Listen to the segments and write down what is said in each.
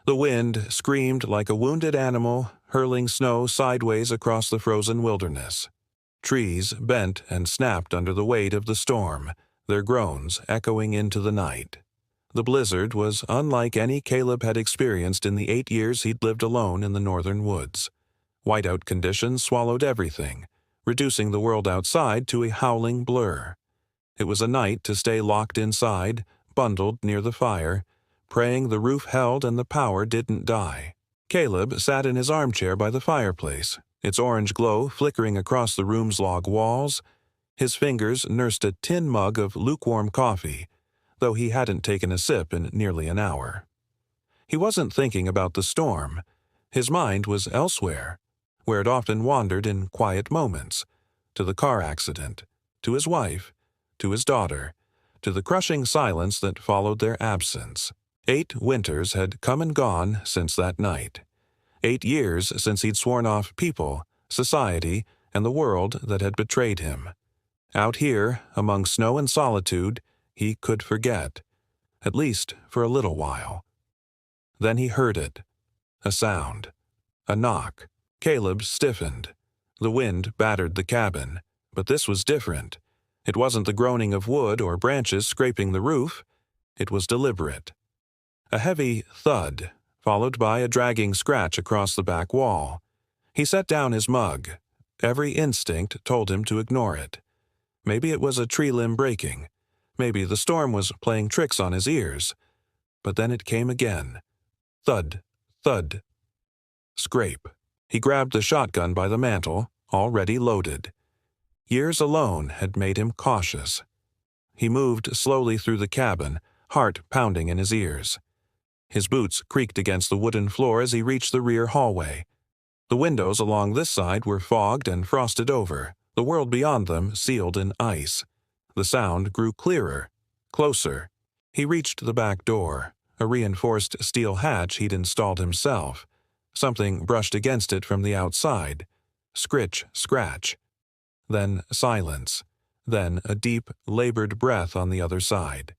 The wind screamed like a wounded animal, hurling snow sideways across the frozen wilderness. Trees bent and snapped under the weight of the storm, their groans echoing into the night. The blizzard was unlike any Caleb had experienced in the 8 years he'd lived alone in the northern woods. Whiteout conditions swallowed everything, reducing the world outside to a howling blur. It was a night to stay locked inside, bundled near the fire, praying the roof held and the power didn't die. Caleb sat in his armchair by the fireplace, its orange glow flickering across the room's log walls. His fingers nursed a tin mug of lukewarm coffee, though he hadn't taken a sip in nearly an hour. He wasn't thinking about the storm. His mind was elsewhere, where it often wandered in quiet moments, to the car accident, to his wife, to his daughter, to the crushing silence that followed their absence. 8 winters had come and gone since that night. 8 years since he'd sworn off people, society, and the world that had betrayed him. Out here, among snow and solitude, he could forget, at least for a little while. Then he heard it. A sound. A knock. Caleb stiffened. The wind battered the cabin, but this was different. It wasn't the groaning of wood or branches scraping the roof. It was deliberate. A heavy thud, followed by a dragging scratch across the back wall. He set down his mug. Every instinct told him to ignore it. Maybe it was a tree limb breaking. Maybe the storm was playing tricks on his ears. But then it came again. Thud, thud. Scrape. He grabbed the shotgun by the mantel, already loaded. Years alone had made him cautious. He moved slowly through the cabin, heart pounding in his ears. His boots creaked against the wooden floor as he reached the rear hallway. The windows along this side were fogged and frosted over, the world beyond them sealed in ice. The sound grew clearer, closer. He reached the back door, a reinforced steel hatch he'd installed himself. Something brushed against it from the outside. Scritch, scratch. Then silence. Then a deep, labored breath on the other side.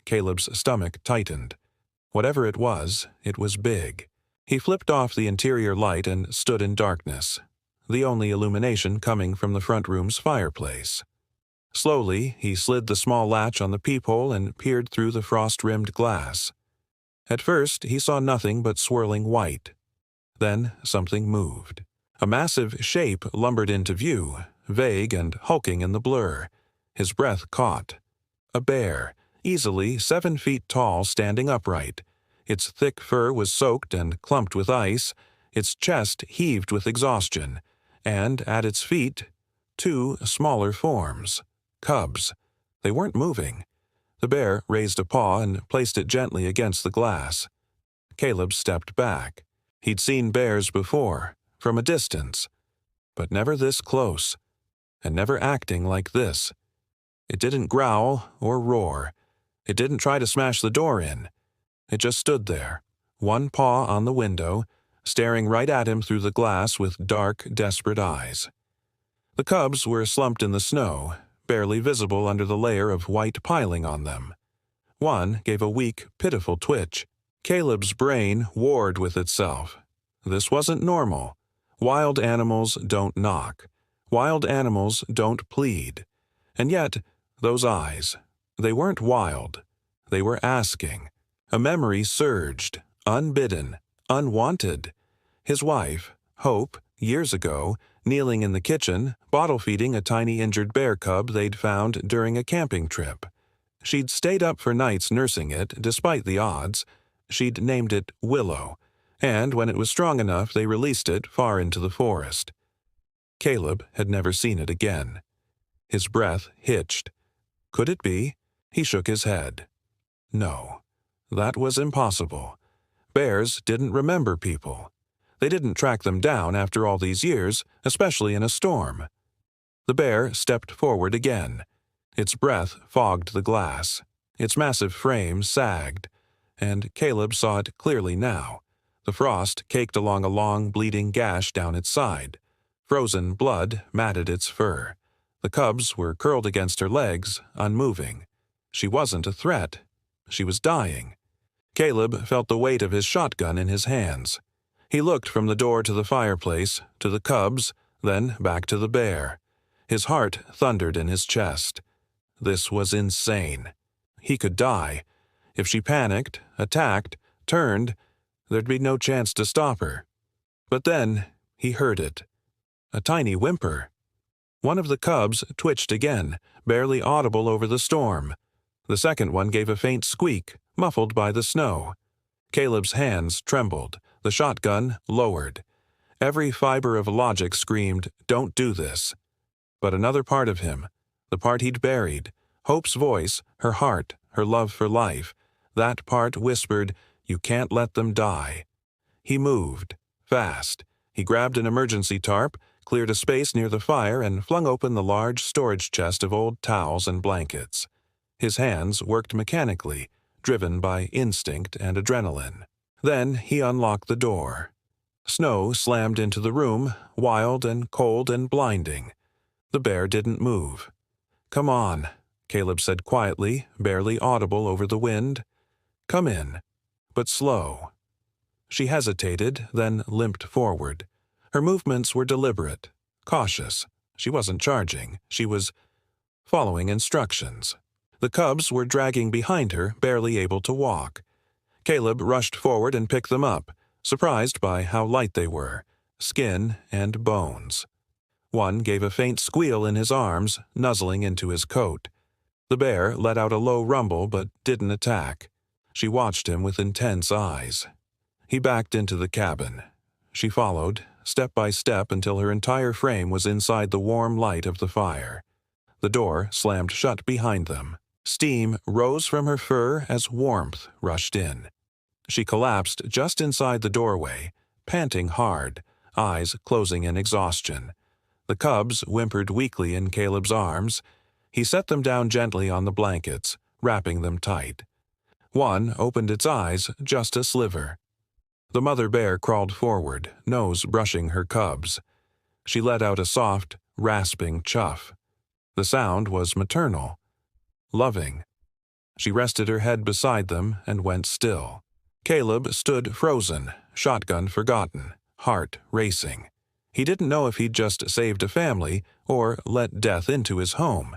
Caleb's stomach tightened. Whatever it was big. He flipped off the interior light and stood in darkness, the only illumination coming from the front room's fireplace. Slowly, he slid the small latch on the peephole and peered through the frost-rimmed glass. At first, he saw nothing but swirling white. Then something moved. A massive shape lumbered into view, vague and hulking in the blur. His breath caught. A bear, easily 7 feet tall, standing upright. Its thick fur was soaked and clumped with ice, its chest heaved with exhaustion, and at its feet, 2 smaller forms. Cubs. They weren't moving. The bear raised a paw and placed it gently against the glass. Caleb stepped back. He'd seen bears before, from a distance, but never this close, and never acting like this. It didn't growl or roar. It didn't try to smash the door in. It just stood there, one paw on the window, staring right at him through the glass with dark, desperate eyes. The cubs were slumped in the snow, barely visible under the layer of white piling on them. One gave a weak, pitiful twitch. Caleb's brain warred with itself. This wasn't normal. Wild animals don't knock. Wild animals don't plead. And yet, those eyes, they weren't wild. They were asking. A memory surged, unbidden, unwanted. His wife, Hope, years ago, kneeling in the kitchen, bottle-feeding a tiny injured bear cub they'd found during a camping trip. She'd stayed up for nights nursing it, despite the odds. She'd named it Willow, and when it was strong enough they released it far into the forest. Caleb had never seen it again. His breath hitched. Could it be? He shook his head. No, that was impossible. Bears didn't remember people. They didn't track them down after all these years, especially in a storm. The bear stepped forward again. Its breath fogged the glass. Its massive frame sagged, and Caleb saw it clearly now. The frost caked along a long, bleeding gash down its side. Frozen blood matted its fur. The cubs were curled against her legs, unmoving. She wasn't a threat. She was dying. Caleb felt the weight of his shotgun in his hands. He looked from the door to the fireplace, to the cubs, then back to the bear. His heart thundered in his chest. This was insane. He could die. If she panicked, attacked, turned, there'd be no chance to stop her. But then he heard it. A tiny whimper. One of the cubs twitched again, barely audible over the storm. The second one gave a faint squeak, muffled by the snow. Caleb's hands trembled, the shotgun lowered. Every fiber of logic screamed, "Don't do this." But another part of him, the part he'd buried, Hope's voice, her heart, her love for life, that part whispered, "You can't let them die." He moved, fast. He grabbed an emergency tarp, cleared a space near the fire, and flung open the large storage chest of old towels and blankets. His hands worked mechanically, driven by instinct and adrenaline. Then he unlocked the door. Snow slammed into the room, wild and cold and blinding. The bear didn't move. "Come on," Caleb said quietly, barely audible over the wind. "Come in, but slow." She hesitated, then limped forward. Her movements were deliberate, cautious. She wasn't charging. She was following instructions. The cubs were dragging behind her, barely able to walk. Caleb rushed forward and picked them up, surprised by how light they were, skin and bones. One gave a faint squeal in his arms, nuzzling into his coat. The bear let out a low rumble but didn't attack. She watched him with intense eyes. He backed into the cabin. She followed, step by step, until her entire frame was inside the warm light of the fire. The door slammed shut behind them. Steam rose from her fur as warmth rushed in. She collapsed just inside the doorway, panting hard, eyes closing in exhaustion. The cubs whimpered weakly in Caleb's arms. He set them down gently on the blankets, wrapping them tight. One opened its eyes just a sliver. The mother bear crawled forward, nose brushing her cubs. She let out a soft, rasping chuff. The sound was maternal, loving. She rested her head beside them and went still. Caleb stood frozen, shotgun forgotten, heart racing. He didn't know if he'd just saved a family or let death into his home.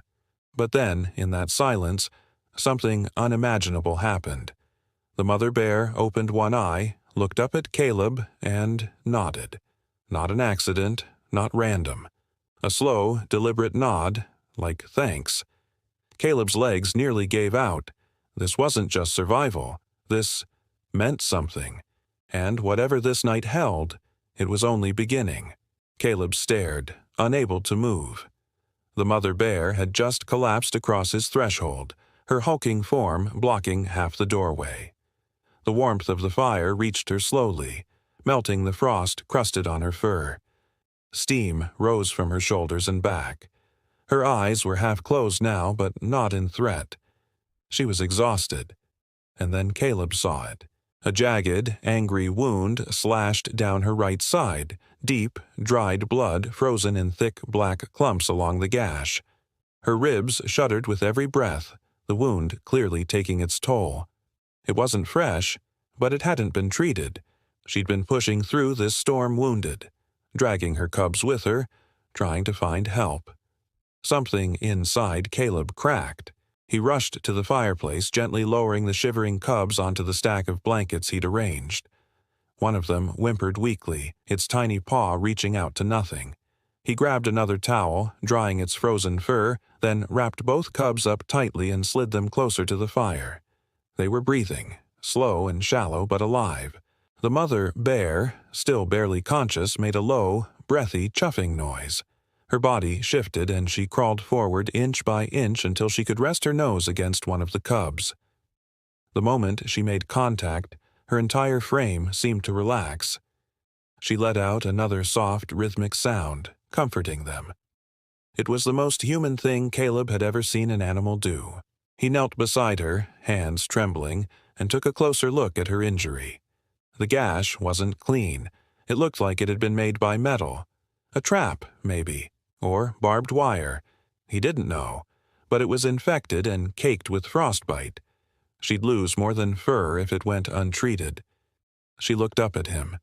But then, in that silence, something unimaginable happened. The mother bear opened one eye, looked up at Caleb, and nodded. Not an accident, not random. A slow, deliberate nod, like thanks. Caleb's legs nearly gave out. This wasn't just survival. This meant something. And whatever this night held, it was only beginning. Caleb stared, unable to move. The mother bear had just collapsed across his threshold, her hulking form blocking half the doorway. The warmth of the fire reached her slowly, melting the frost crusted on her fur. Steam rose from her shoulders and back. Her eyes were half closed now, but not in threat. She was exhausted. And then Caleb saw it. A jagged, angry wound slashed down her right side, deep, dried blood frozen in thick black clumps along the gash. Her ribs shuddered with every breath, the wound clearly taking its toll. It wasn't fresh, but it hadn't been treated. She'd been pushing through this storm wounded, dragging her cubs with her, trying to find help. Something inside Caleb cracked. He rushed to the fireplace, gently lowering the shivering cubs onto the stack of blankets he'd arranged. One of them whimpered weakly, its tiny paw reaching out to nothing. He grabbed another towel, drying its frozen fur, then wrapped both cubs up tightly and slid them closer to the fire. They were breathing, slow and shallow but alive. The mother bear, still barely conscious, made a low, breathy chuffing noise. Her body shifted and she crawled forward inch by inch until she could rest her nose against one of the cubs. The moment she made contact, her entire frame seemed to relax. She let out another soft, rhythmic sound, comforting them. It was the most human thing Caleb had ever seen an animal do. He knelt beside her, hands trembling, and took a closer look at her injury. The gash wasn't clean. It looked like it had been made by metal. A trap, maybe. Or barbed wire. He didn't know, but it was infected and caked with frostbite. She'd lose more than fur if it went untreated. She looked up at him.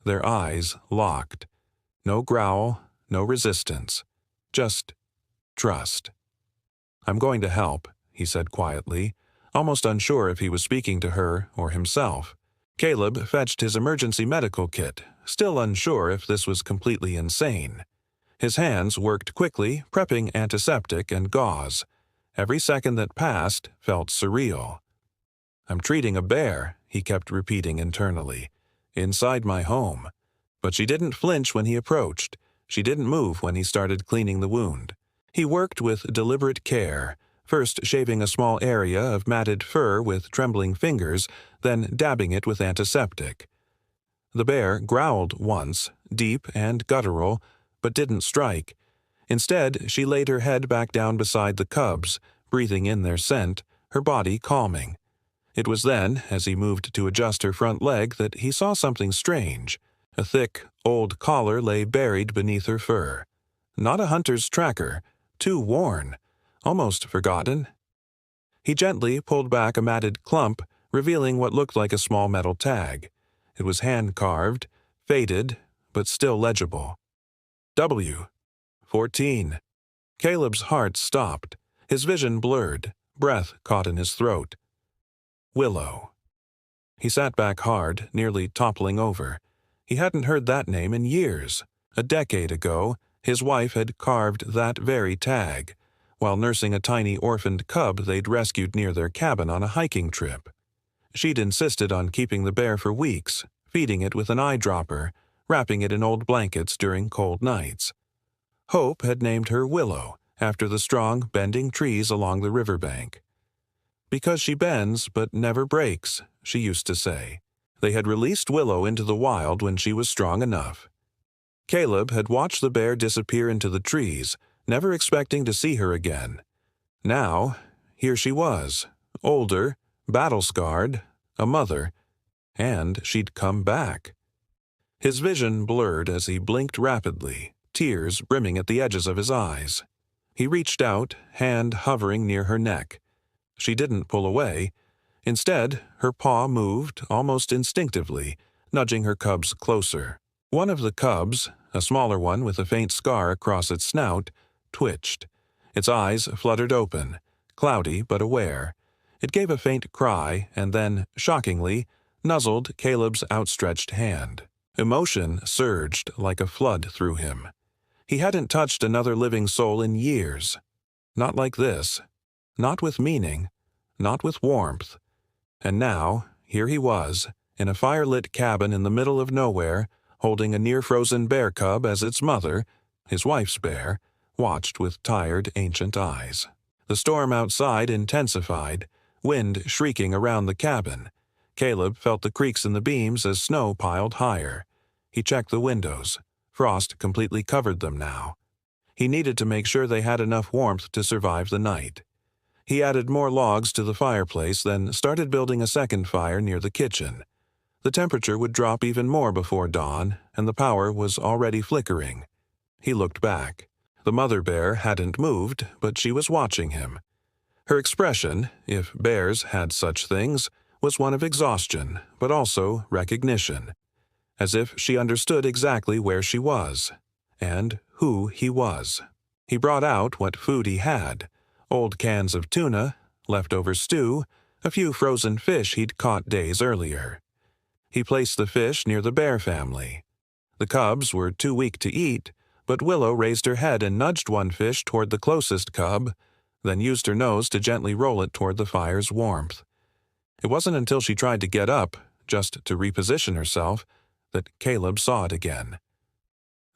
Their eyes locked. No growl, no resistance. Just trust. "I'm going to help," he said quietly, almost unsure if he was speaking to her or himself. Caleb fetched his emergency medical kit, still unsure if this was completely insane. His hands worked quickly, prepping antiseptic and gauze. Every second that passed felt surreal. "I'm treating a bear," he kept repeating internally. "Inside my home." But she didn't flinch when he approached. She didn't move when he started cleaning the wound. He worked with deliberate care, first shaving a small area of matted fur with trembling fingers, then dabbing it with antiseptic. The bear growled once, deep and guttural, but didn't strike. Instead, she laid her head back down beside the cubs, breathing in their scent, her body calming. It was then, as he moved to adjust her front leg, that he saw something strange. A thick, old collar lay buried beneath her fur. Not a hunter's tracker, too worn, almost forgotten. He gently pulled back a matted clump, revealing what looked like a small metal tag. It was hand-carved, faded, but still legible. W. 14. Caleb's heart stopped. His vision blurred, breath caught in his throat. Willow. He sat back hard, nearly toppling over. He hadn't heard that name in years. A decade ago, his wife had carved that very tag, while nursing a tiny orphaned cub they'd rescued near their cabin on a hiking trip. She'd insisted on keeping the bear for weeks, feeding it with an eyedropper, wrapping it in old blankets during cold nights. Hope had named her Willow, after the strong, bending trees along the riverbank. "Because she bends but never breaks," she used to say. They had released Willow into the wild when she was strong enough. Caleb had watched the bear disappear into the trees, never expecting to see her again. Now, here she was, older, battle-scarred, a mother, and she'd come back. His vision blurred as he blinked rapidly, tears brimming at the edges of his eyes. He reached out, hand hovering near her neck. She didn't pull away. Instead, her paw moved almost instinctively, nudging her cubs closer. One of the cubs, a smaller one with a faint scar across its snout, twitched. Its eyes fluttered open, cloudy but aware. It gave a faint cry and then, shockingly, nuzzled Caleb's outstretched hand. Emotion surged like a flood through him. He hadn't touched another living soul in years. Not like this. Not with meaning. Not with warmth. And now, here he was, in a fire-lit cabin in the middle of nowhere, holding a near-frozen bear cub as its mother, his wife's bear, watched with tired, ancient eyes. The storm outside intensified, wind shrieking around the cabin. Caleb felt the creaks in the beams as snow piled higher. He checked the windows. Frost completely covered them now. He needed to make sure they had enough warmth to survive the night. He added more logs to the fireplace, then started building a second fire near the kitchen. The temperature would drop even more before dawn, and the power was already flickering. He looked back. The mother bear hadn't moved, but she was watching him. Her expression, if bears had such things, was one of exhaustion, but also recognition, as if she understood exactly where she was, and who he was. He brought out what food he had: old cans of tuna, leftover stew, a few frozen fish he'd caught days earlier. He placed the fish near the bear family. The cubs were too weak to eat, but Willow raised her head and nudged one fish toward the closest cub, then used her nose to gently roll it toward the fire's warmth. It wasn't until she tried to get up, just to reposition herself, that Caleb saw it again.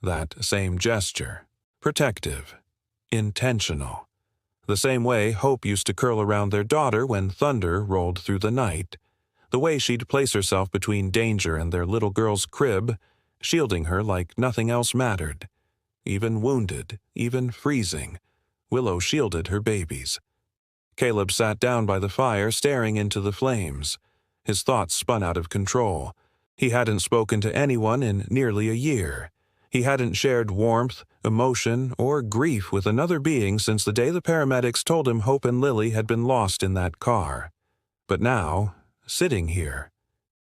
That same gesture. Protective. Intentional. The same way Hope used to curl around their daughter when thunder rolled through the night. The way she'd place herself between danger and their little girl's crib, shielding her like nothing else mattered. Even wounded, even freezing, Willow shielded her babies. Caleb sat down by the fire, staring into the flames. His thoughts spun out of control. He hadn't spoken to anyone in nearly a year. He hadn't shared warmth, emotion, or grief with another being since the day the paramedics told him Hope and Lily had been lost in that car. But now, sitting here,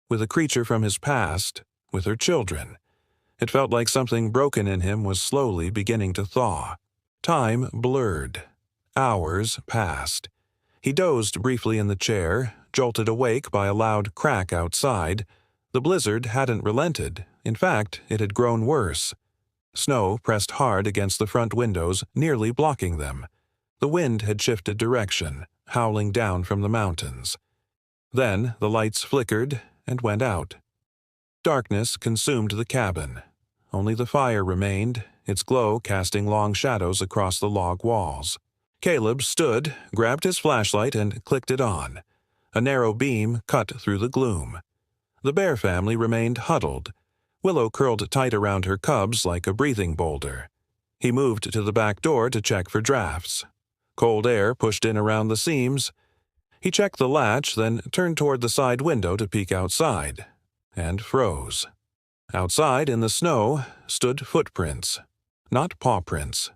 with a creature from his past, with her children, it felt like something broken in him was slowly beginning to thaw. Time blurred. Hours passed. He dozed briefly in the chair, jolted awake by a loud crack outside. The blizzard hadn't relented. In fact, it had grown worse. Snow pressed hard against the front windows, nearly blocking them. The wind had shifted direction, howling down from the mountains. Then the lights flickered and went out. Darkness consumed the cabin. Only the fire remained, its glow casting long shadows across the log walls. Caleb stood, grabbed his flashlight, and clicked it on. A narrow beam cut through the gloom. The Bear family remained huddled. Willow curled tight around her cubs like a breathing boulder. He moved to the back door to check for drafts. Cold air pushed in around the seams. He checked the latch, then turned toward the side window to peek outside, and froze. Outside, in the snow, stood footprints. Not paw prints.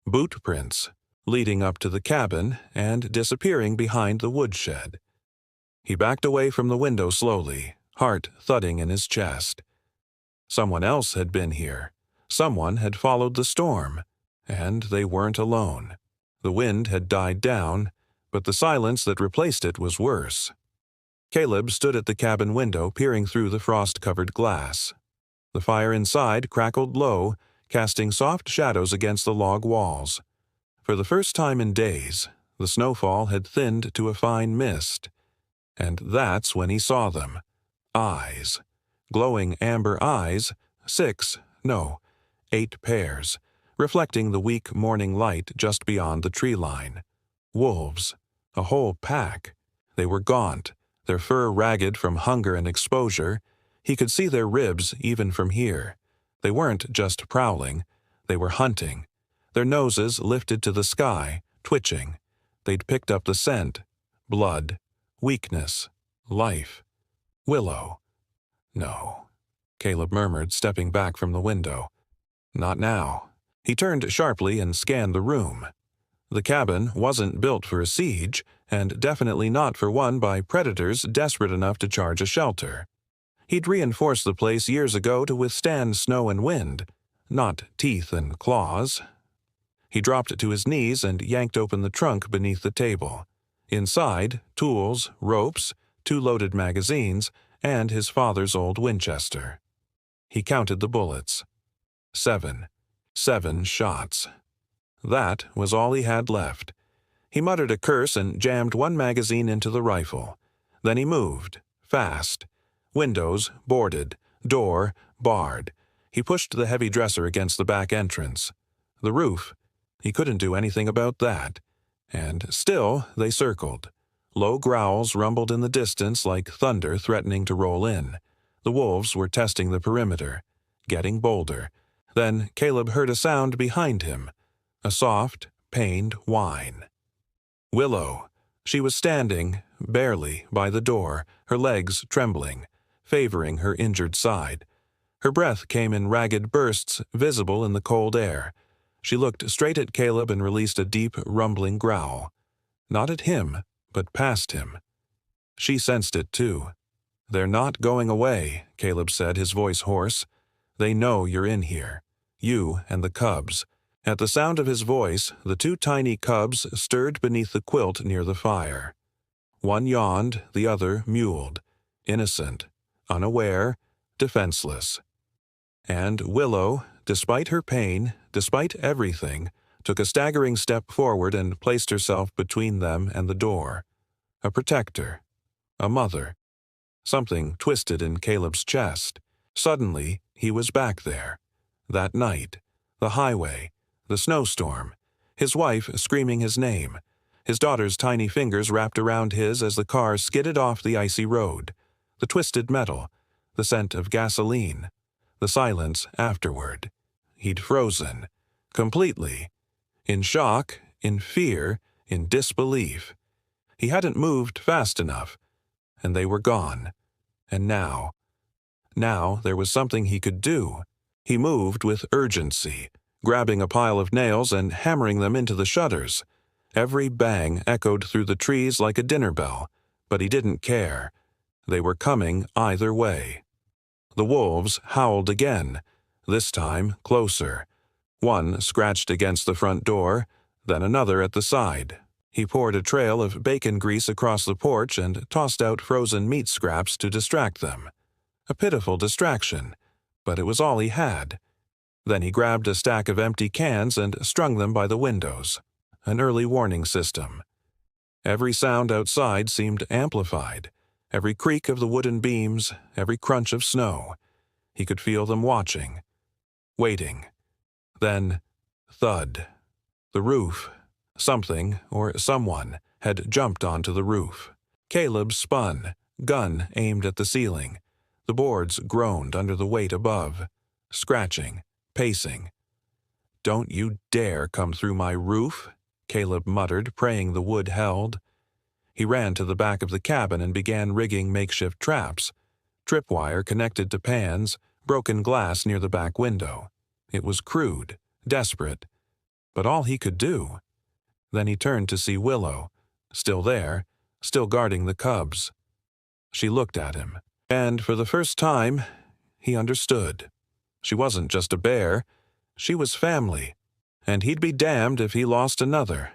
Boot prints, leading up to the cabin and disappearing behind the woodshed. He backed away from the window slowly, heart thudding in his chest. Someone else had been here. Someone had followed the storm, and they weren't alone. The wind had died down, but the silence that replaced it was worse. Caleb stood at the cabin window, peering through the frost-covered glass. The fire inside crackled low, casting soft shadows against the log walls. For the first time in days, the snowfall had thinned to a fine mist. And that's when he saw them. Eyes. Glowing amber eyes, 8 pairs, reflecting the weak morning light just beyond the tree line. Wolves. A whole pack. They were gaunt, their fur ragged from hunger and exposure. He could see their ribs even from here. They weren't just prowling. They were hunting. Their noses lifted to the sky, twitching. They'd picked up the scent. Blood. Weakness. Life. Willow. No, Caleb murmured, stepping back from the window. Not now. He turned sharply and scanned the room. The cabin wasn't built for a siege, and definitely not for one by predators desperate enough to charge a shelter. He'd reinforced the place years ago to withstand snow and wind, not teeth and claws. He dropped to his knees and yanked open the trunk beneath the table. Inside, tools, ropes, 2 loaded magazines, and his father's old Winchester. He counted the bullets. 7. 7 shots. That was all he had left. He muttered a curse and jammed 1 magazine into the rifle. Then he moved, fast. Windows boarded, door barred. He pushed the heavy dresser against the back entrance. The roof, he couldn't do anything about that. And still they circled. Low growls rumbled in the distance like thunder threatening to roll in. The wolves were testing the perimeter, getting bolder. Then Caleb heard a sound behind him, a soft, pained whine. Willow. She was standing, barely, by the door, her legs trembling, favoring her injured side. Her breath came in ragged bursts, visible in the cold air. She looked straight at Caleb and released a deep, rumbling growl. Not at him, but past him. She sensed it too. "They're not going away," Caleb said, his voice hoarse. "They know you're in here. You and the cubs." At the sound of his voice, the 2 tiny cubs stirred beneath the quilt near the fire. One yawned, the other mewled, innocent, unaware, defenseless. And Willow, despite her pain, despite everything, took a staggering step forward and placed herself between them and the door. A protector. A mother. Something twisted in Caleb's chest. Suddenly, he was back there. That night. The highway. The snowstorm. His wife screaming his name. His daughter's tiny fingers wrapped around his as the car skidded off the icy road. The twisted metal. The scent of gasoline. The silence afterward. He'd frozen. Completely. In shock, in fear, in disbelief. He hadn't moved fast enough. And they were gone. And now there was something he could do. He moved with urgency, grabbing a pile of nails and hammering them into the shutters. Every bang echoed through the trees like a dinner bell. But he didn't care. They were coming either way. The wolves howled again, this time closer. One scratched against the front door, then another at the side. He poured a trail of bacon grease across the porch and tossed out frozen meat scraps to distract them. A pitiful distraction, but it was all he had. Then he grabbed a stack of empty cans and strung them by the windows. An early warning system. Every sound outside seemed amplified. Every creak of the wooden beams, every crunch of snow. He could feel them watching, waiting. Then, thud. The roof. Something, or someone, had jumped onto the roof. Caleb spun, gun aimed at the ceiling. The boards groaned under the weight above, scratching, pacing. "Don't you dare come through my roof," Caleb muttered, praying the wood held. He ran to the back of the cabin and began rigging makeshift traps. Tripwire connected to pans, broken glass near the back window. It was crude, desperate, but all he could do. Then he turned to see Willow, still there, still guarding the cubs. She looked at him, and for the first time, he understood. She wasn't just a bear, she was family, and he'd be damned if he lost another.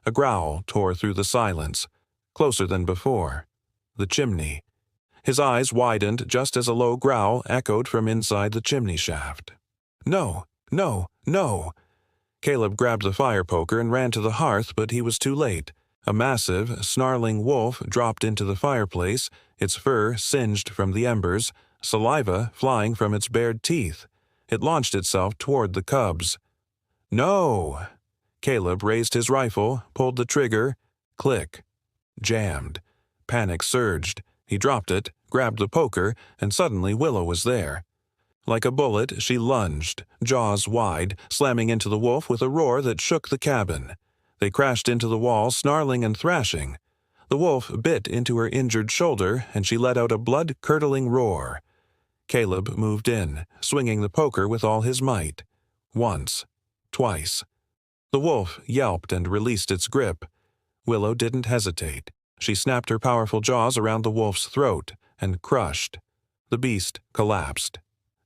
A growl tore through the silence, closer than before. The chimney. His eyes widened just as a low growl echoed from inside the chimney shaft. "No, no, no!" Caleb grabbed the fire poker and ran to the hearth, but he was too late. A massive, snarling wolf dropped into the fireplace, its fur singed from the embers, saliva flying from its bared teeth. It launched itself toward the cubs. "No!" Caleb raised his rifle, pulled the trigger. Click. Jammed. Panic surged. He dropped it, grabbed the poker, and suddenly Willow was there. Like a bullet, she lunged, jaws wide, slamming into the wolf with a roar that shook the cabin. They crashed into the wall, snarling and thrashing. The wolf bit into her injured shoulder, and she let out a blood-curdling roar. Caleb moved in, swinging the poker with all his might. Once. Twice. The wolf yelped and released its grip. Willow didn't hesitate. She snapped her powerful jaws around the wolf's throat and crushed. The beast collapsed.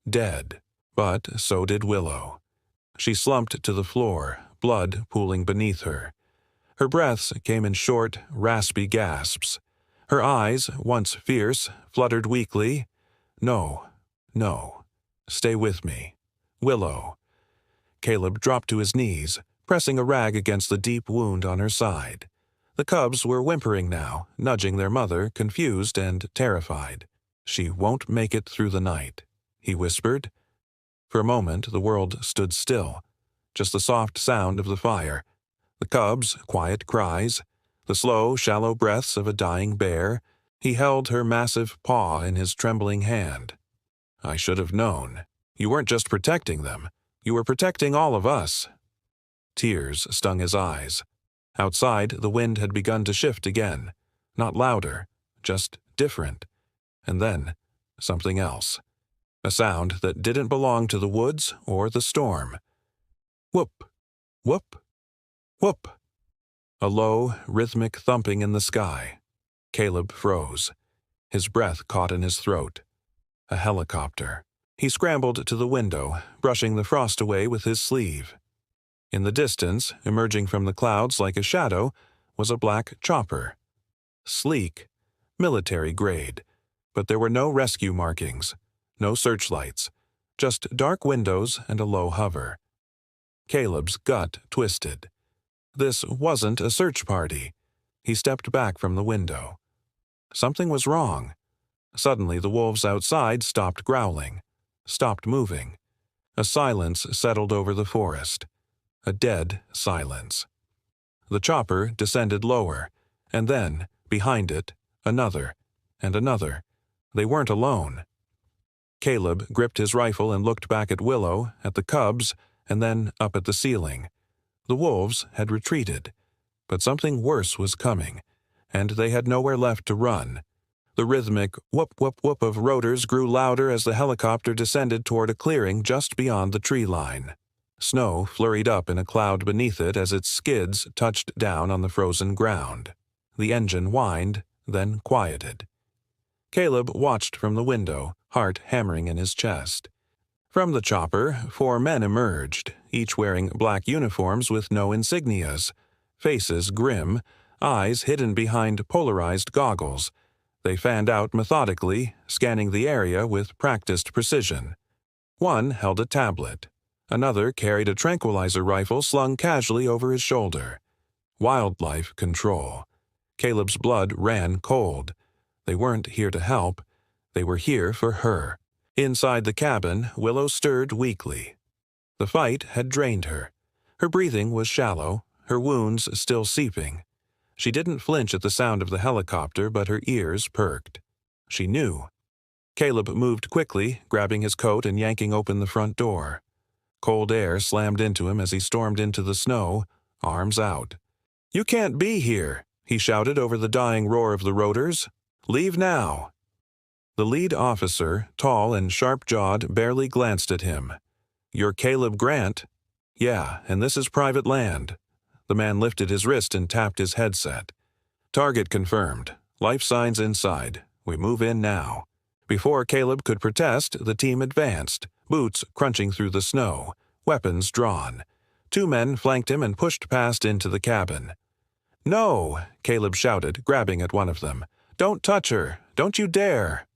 Dead. But so did Willow. She slumped to the floor, blood pooling beneath her. Her breaths came in short, raspy gasps. Her eyes, once fierce, fluttered weakly. "No, no. Stay with me. Willow." Caleb dropped to his knees, pressing a rag against the deep wound on her side. The cubs were whimpering now, nudging their mother, confused and terrified. "She won't make it through the night," he whispered. For a moment, the world stood still. Just the soft sound of the fire. The cubs' quiet cries. The slow, shallow breaths of a dying bear. He held her massive paw in his trembling hand. "I should have known. You weren't just protecting them. You were protecting all of us." Tears stung his eyes. Outside, the wind had begun to shift again. Not louder, just different. And then, something else. A sound that didn't belong to the woods or the storm. Whoop, whoop, whoop. A low, rhythmic thumping in the sky. Caleb froze. His breath caught in his throat. A helicopter. He scrambled to the window, brushing the frost away with his sleeve. In the distance, emerging from the clouds like a shadow, was a black chopper. Sleek, military grade, but there were no rescue markings, no searchlights, just dark windows and a low hover. Caleb's gut twisted. This wasn't a search party. He stepped back from the window. Something was wrong. Suddenly the wolves outside stopped growling, stopped moving. A silence settled over the forest. A dead silence. The chopper descended lower, and then, behind it, another, and another. They weren't alone. Caleb gripped his rifle and looked back at Willow, at the cubs, and then up at the ceiling. The wolves had retreated, but something worse was coming, and they had nowhere left to run. The rhythmic whoop whoop whoop of rotors grew louder as the helicopter descended toward a clearing just beyond the tree line. Snow flurried up in a cloud beneath it as its skids touched down on the frozen ground. The engine whined, then quieted. Caleb watched from the window, heart hammering in his chest. From the chopper, 4 men emerged, each wearing black uniforms with no insignias, faces grim, eyes hidden behind polarized goggles. They fanned out methodically, scanning the area with practiced precision. One held a tablet. Another carried a tranquilizer rifle slung casually over his shoulder. Wildlife control. Caleb's blood ran cold. They weren't here to help. They were here for her. Inside the cabin, Willow stirred weakly. The fight had drained her. Her breathing was shallow, her wounds still seeping. She didn't flinch at the sound of the helicopter, but her ears perked. She knew. Caleb moved quickly, grabbing his coat and yanking open the front door. Cold air slammed into him as he stormed into the snow, arms out. "You can't be here," he shouted over the dying roar of the rotors. "Leave now." The lead officer, tall and sharp-jawed, barely glanced at him. "You're Caleb Grant?" "Yeah, and this is private land." The man lifted his wrist and tapped his headset. "Target confirmed. Life signs inside. We move in now." Before Caleb could protest, the team advanced, boots crunching through the snow, weapons drawn. 2 men flanked him and pushed past into the cabin. "No!" Caleb shouted, grabbing at one of them. "Don't touch her! Don't you dare!"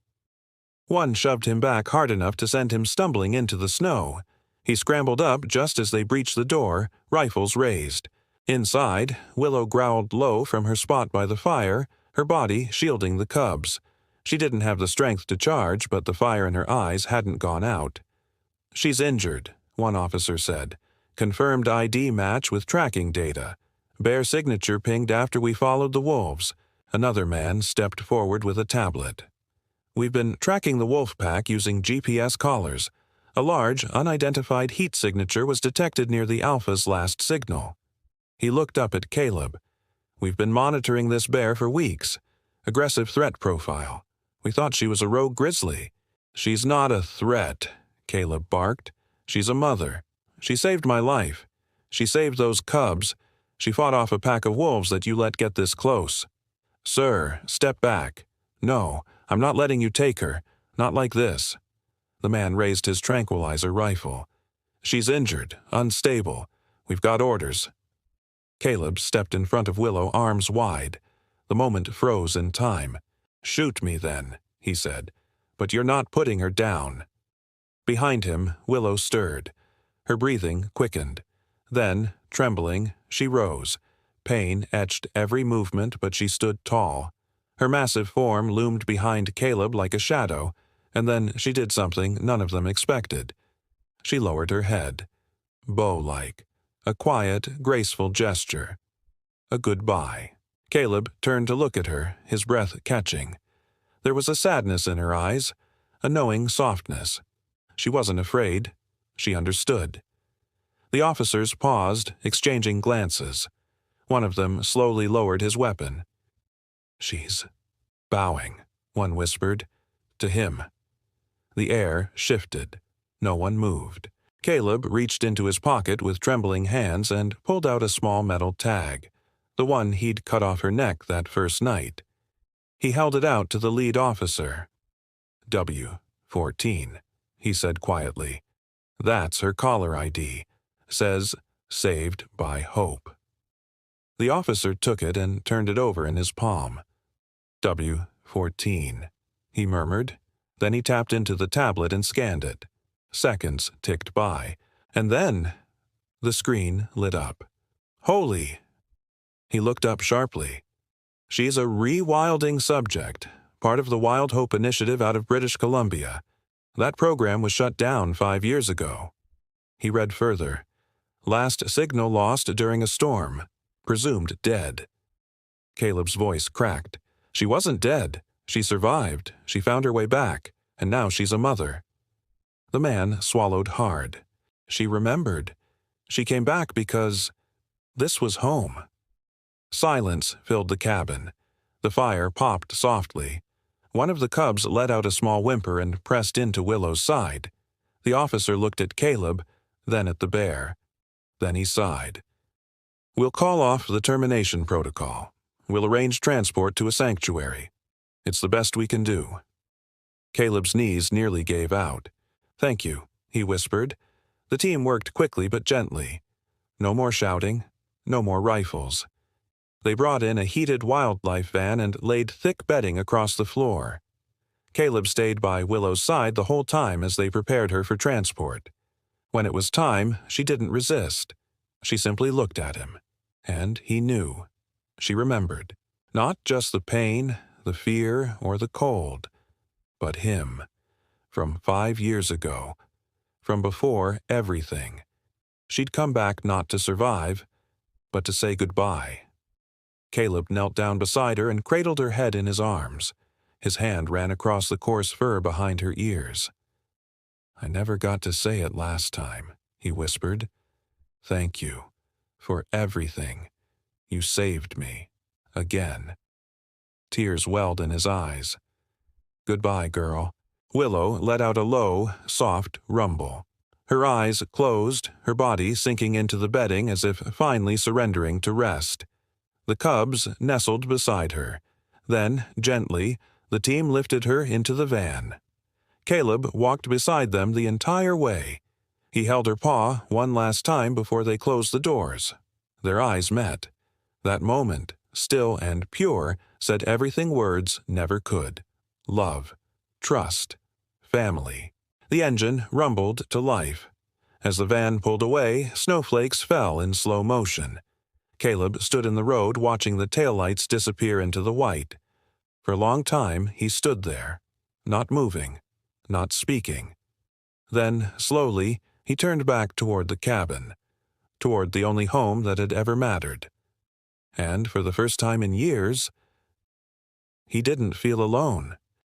One shoved him back hard enough to send him stumbling into the snow. He scrambled up just as they breached the door, rifles raised. Inside, Willow growled low from her spot by the fire, her body shielding the cubs. She didn't have the strength to charge, but the fire in her eyes hadn't gone out. "She's injured," one officer said. "Confirmed ID match with tracking data. Bear signature pinged after we followed the wolves." Another man stepped forward with a tablet. "We've been tracking the wolf pack using GPS collars. A large, unidentified heat signature was detected near the Alpha's last signal." He looked up at Caleb. "We've been monitoring this bear for weeks. Aggressive threat profile. We thought she was a rogue grizzly." "She's not a threat," Caleb barked. "She's a mother. She saved my life. She saved those cubs. She fought off a pack of wolves that you let get this close." "Sir, step back." "No, I'm not letting you take her. Not like this." The man raised his tranquilizer rifle. "She's injured, unstable. We've got orders." Caleb stepped in front of Willow, arms wide. The moment froze in time. "Shoot me then," he said. "But you're not putting her down." Behind him, Willow stirred. Her breathing quickened. Then, trembling, she rose. Pain etched every movement, but she stood tall. Her massive form loomed behind Caleb like a shadow, and then she did something none of them expected. She lowered her head. Bow-like. A quiet, graceful gesture. A goodbye. Caleb turned to look at her, his breath catching. There was a sadness in her eyes, a knowing softness. She wasn't afraid. She understood. The officers paused, exchanging glances. One of them slowly lowered his weapon. "She's bowing," one whispered. To him. The air shifted. No one moved. Caleb reached into his pocket with trembling hands and pulled out a small metal tag, the one he'd cut off her neck that first night. He held it out to the lead officer. W-14, he said quietly. "That's her caller ID. Says, saved by hope." The officer took it and turned it over in his palm. W-14, he murmured. Then he tapped into the tablet and scanned it. Seconds ticked by, and then the screen lit up. "Holy!" He looked up sharply. "She's a rewilding subject, part of the Wild Hope Initiative out of British Columbia. That program was shut down 5 years ago." He read further. "Last signal lost during a storm. Presumed dead." Caleb's voice cracked. "She wasn't dead. She survived. She found her way back, and now she's a mother." The man swallowed hard. She remembered. She came back because this was home. Silence filled the cabin. The fire popped softly. One of the cubs let out a small whimper and pressed into Willow's side. The officer looked at Caleb, then at the bear. Then he sighed. "We'll call off the termination protocol. We'll arrange transport to a sanctuary. It's the best we can do." Caleb's knees nearly gave out. "Thank you," he whispered. The team worked quickly but gently. No more shouting, no more rifles. They brought in a heated wildlife van and laid thick bedding across the floor. Caleb stayed by Willow's side the whole time as they prepared her for transport. When it was time, she didn't resist. She simply looked at him. And he knew. She remembered. Not just the pain, the fear, or the cold, but him. From 5 years ago. From before everything. She'd come back not to survive, but to say goodbye. Caleb knelt down beside her and cradled her head in his arms. His hand ran across the coarse fur behind her ears. "I never got to say it last time," he whispered. "Thank you. For everything. You saved me. Again." Tears welled in his eyes. "Goodbye, girl." Willow let out a low, soft rumble. Her eyes closed, her body sinking into the bedding as if finally surrendering to rest. The cubs nestled beside her. Then, gently, the team lifted her into the van. Caleb walked beside them the entire way. He held her paw one last time before they closed the doors. Their eyes met. That moment, still and pure, said everything words never could. Love, trust, family. The engine rumbled to life. As the van pulled away, snowflakes fell in slow motion. Caleb stood in the road watching the taillights disappear into the white. For a long time he stood there, not moving, not speaking. Then, slowly, he turned back toward the cabin, toward the only home that had ever mattered. And for the first time in years, he didn't feel alone.